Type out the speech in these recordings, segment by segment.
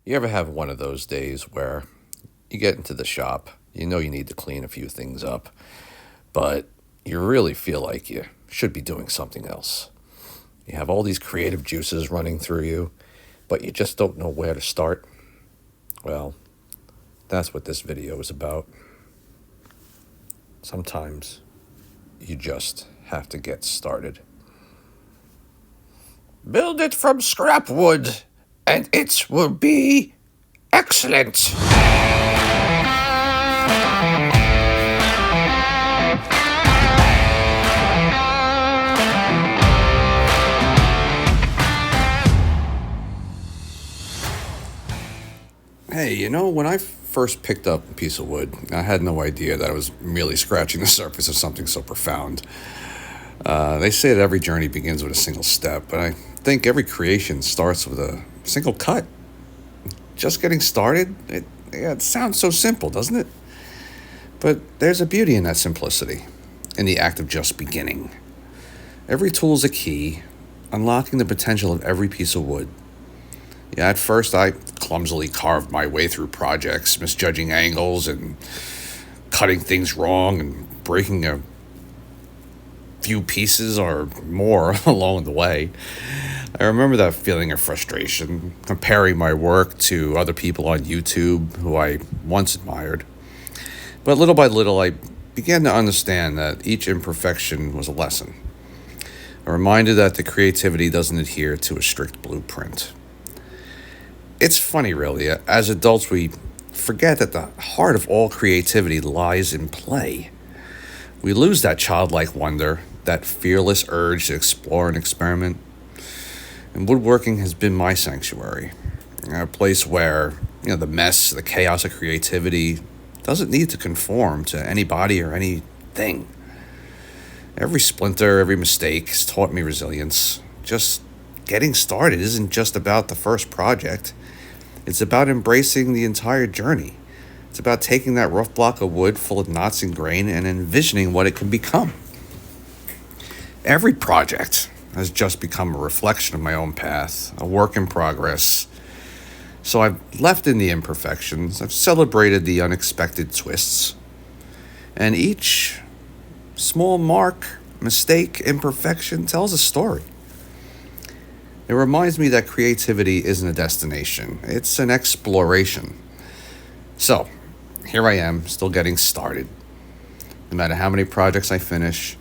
You ever have one of those days where you get into the shop, you know you need to clean a few things up, but you really feel like you should be doing something else? You have all these creative juices running through you, but you just don't know where to start? Well, that's what this video is about. Sometimes you just have to get started. Build it from scrapwood, and it will be excellent. Hey, when I first picked up a piece of wood, I had no idea that I was merely scratching the surface of something so profound. They say that every journey begins with a single step, but I think every creation starts with a single cut. Just getting started, it sounds so simple, doesn't it? But there's a beauty in that simplicity, in the act of just beginning. Every tool is a key, unlocking the potential of every piece of wood. Yeah, at first I clumsily carved my way through projects, misjudging angles and cutting things wrong and breaking a few pieces or more along the way. I remember that feeling of frustration, comparing my work to other people on YouTube who I once admired. But little by little, I began to understand that each imperfection was a lesson, a reminder that the creativity doesn't adhere to a strict blueprint. It's funny, really. As adults, we forget that the heart of all creativity lies in play. We lose that childlike wonder, that fearless urge to explore and experiment. And woodworking has been my sanctuary, a place where, the mess, the chaos of creativity doesn't need to conform to anybody or anything. Every splinter, every mistake has taught me resilience. Just getting started isn't just about the first project. It's about embracing the entire journey. It's about taking that rough block of wood full of knots and grain and envisioning what it can become. Every project has just become a reflection of my own path, a work in progress. So I've left in the imperfections, I've celebrated the unexpected twists, and each small mark, mistake, imperfection tells a story. It reminds me that creativity isn't a destination, it's an exploration. So, here I am, still getting started. No matter how many projects I finish,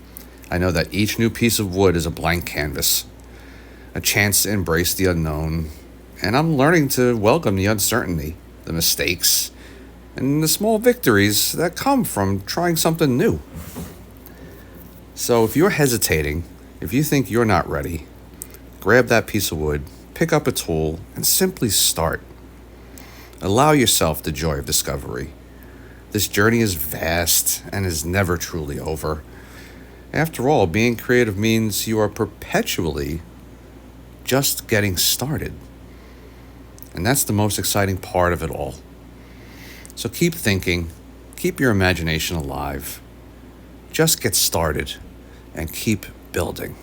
I know that each new piece of wood is a blank canvas, a chance to embrace the unknown, and I'm learning to welcome the uncertainty, the mistakes, and the small victories that come from trying something new. So if you're hesitating, if you think you're not ready, grab that piece of wood, pick up a tool, and simply start. Allow yourself the joy of discovery. This journey is vast and is never truly over. After all, being creative means you are perpetually just getting started. And that's the most exciting part of it all. So keep thinking, keep your imagination alive. Just get started and keep building.